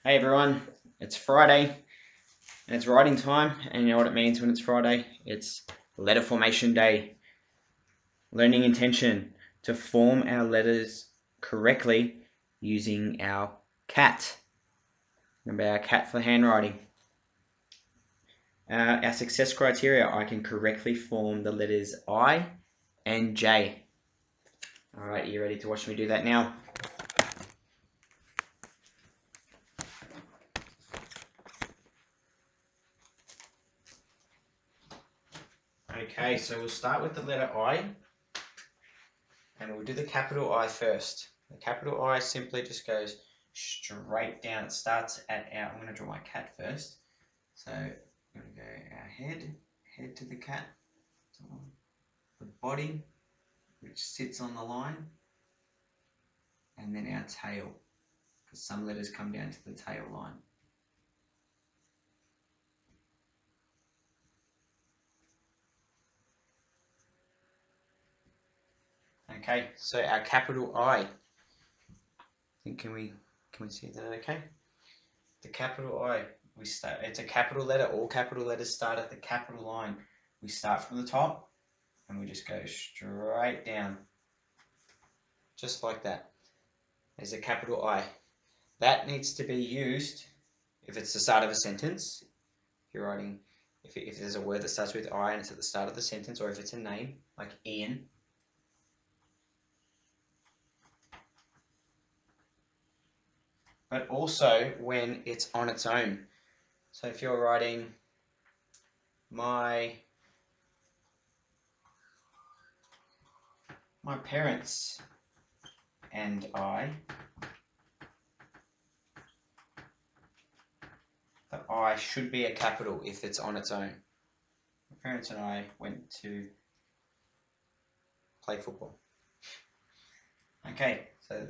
Hey everyone, it's Friday and it's writing time, and you know what it means when it's Friday? It's letter formation day. Learning intention to form our letters correctly using our cat. Remember our cat for handwriting. Our success criteria: I can correctly form the letters I and J. Alright, you ready to watch me do that now? Okay, so we'll start with the letter I, and we'll do the capital I first. The capital I simply just goes straight down. It starts at our, I'm going to draw my cat first. So I'm going to go our head to the cat, the body, which sits on the line, and then our tail, because some letters come down to the tail line. Okay, so our capital I. Can we see that okay? The capital I, it's a capital letter. All capital letters start at the capital line. We start from the top and we just go straight down, just like that. There's a capital I. That needs to be used if it's the start of a sentence. If you're writing, if there's a word that starts with I and it's at the start of the sentence, or if it's a name like Ian. But also when it's on its own. So if you're writing my parents and I, the I should be a capital if it's on its own. My parents and I went to play football. Okay, so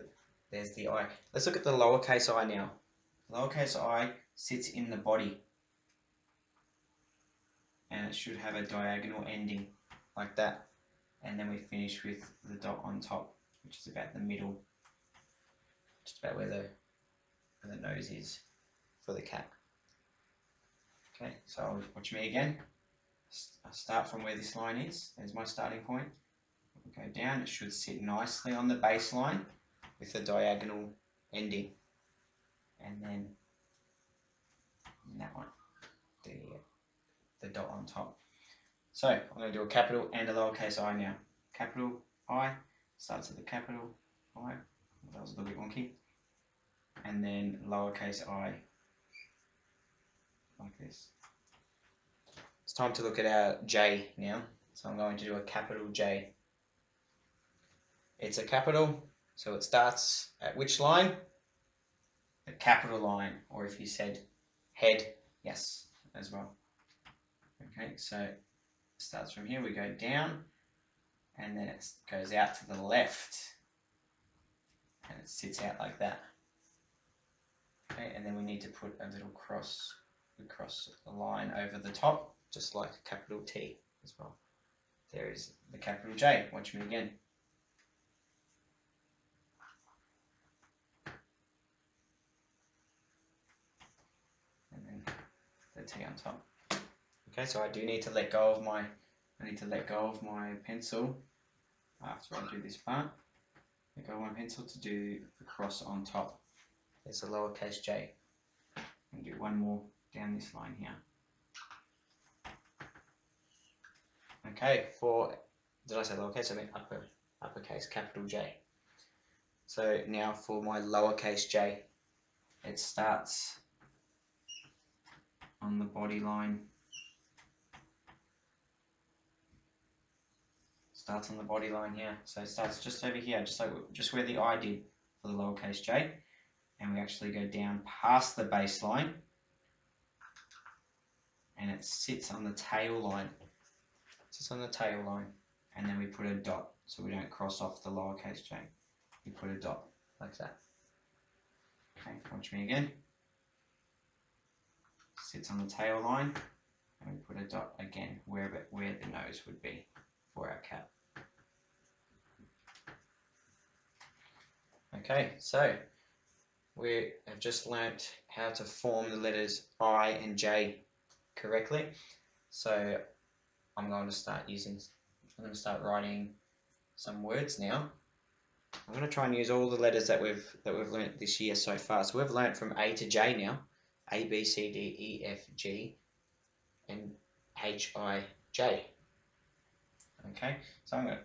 there's the I. Let's look at the lowercase I now. The lowercase I sits in the body, and it should have a diagonal ending like that. And then we finish with the dot on top, which is about the middle, just about where the nose is for the cat. Okay, so watch me again. I'll start from where this line is. There's my starting point. We'll go down. It should sit nicely on the baseline with a diagonal ending. And then that one, the dot on top. So I'm going to do a capital and a lowercase I now. Capital I starts at the capital I. That was a little bit wonky. And then lowercase I, like this. It's time to look at our J now. So I'm going to do a capital J. It's a capital, so it starts at which line? The capital line, or if you said head, yes, as well. Okay, so it starts from here, we go down, and then it goes out to the left, and it sits out like that. Okay, and then we need to put a little cross across the line over the top, just like capital T as well. There is the capital J. Watch me again. And then the T on top. Okay, so I do need to let go of my pencil after I do this part. Let go of my pencil to do the cross on top. There's a lowercase J. And do one more down this line here. Okay, did I say lowercase? I mean uppercase, capital J. So now for my lowercase J, it starts on the body line. Starts on the body line here. So it starts just over here, just where the I did for the lowercase J. And we actually go down past the baseline, and it sits on the tail line. And then we put a dot so we don't cross off the lowercase J. We put a dot like that. Okay, watch me again. Sits on the tail line, and we put a dot again where the nose would be for our cat. Okay, so we have just learnt how to form the letters I and J correctly. So I'm going to start writing some words now. I'm going to try and use all the letters that we've learnt this year so far. So we've learnt from A to J now. A, B, C, D, E, F, G, and H, I, J. Okay, so I'm going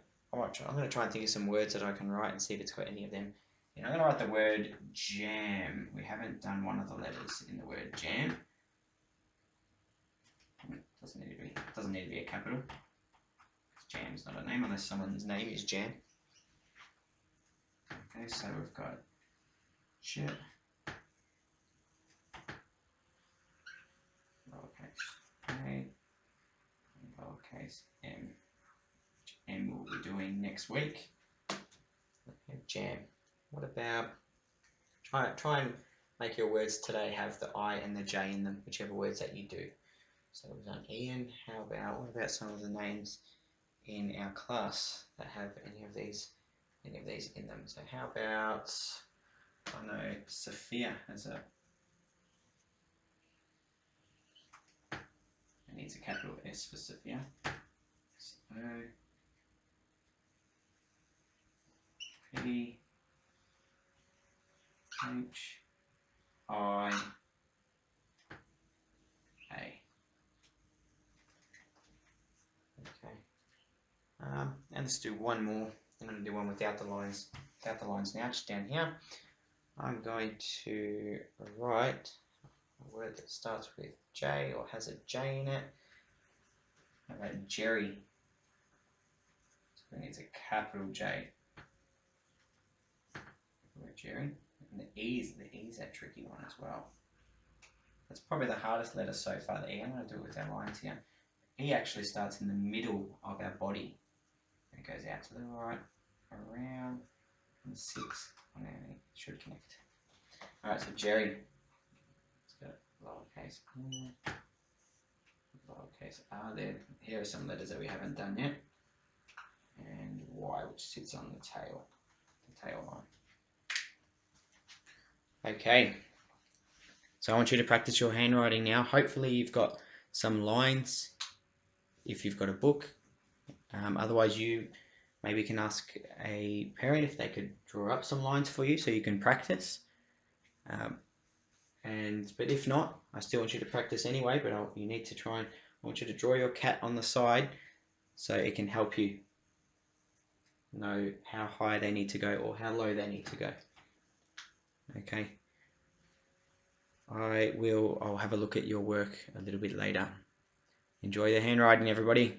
to try and think of some words that I can write and see if it's got any of them. I'm going to write the word jam. We haven't done one of the letters in the word jam. Doesn't need to be a capital. Jam's not a name unless someone's name is Jam. Okay, so we've got J, lowercase a, and lowercase m. M we'll be doing next week. Okay, Jam. What about try and make your words today have the I and the J in them, whichever words that you do. So we've done Ian. What about some of the names in our class that have any of these in them? So how about, I know Sophia has it needs a capital S for Sophia. So P H I A. Okay. And let's do one more. I'm going to do one without the lines. Without the lines now, just down here. I'm going to write a word that starts with J or has a J in it. How about Jerry? So it needs a capital J. Jerry. And the E's that tricky one as well. That's probably the hardest letter so far, the E. I'm going to do it with our lines here. E actually starts in the middle of our body. And it goes out to the right, around, and 6 on our knee. Should connect. Alright, so Jerry. Let's go lowercase lowercase r there. Here are some letters that we haven't done yet. And Y, which sits on the tail line. Okay. So I want you to practice your handwriting now. Hopefully you've got some lines if you've got a book. Otherwise you maybe can ask a parent if they could draw up some lines for you so you can practice. But if not, I still want you to practice anyway, but you need to I want you to draw your cat on the side so it can help you know how high they need to go or how low they need to go. Okay. I'll have a look at your work a little bit later. Enjoy the handwriting, everybody.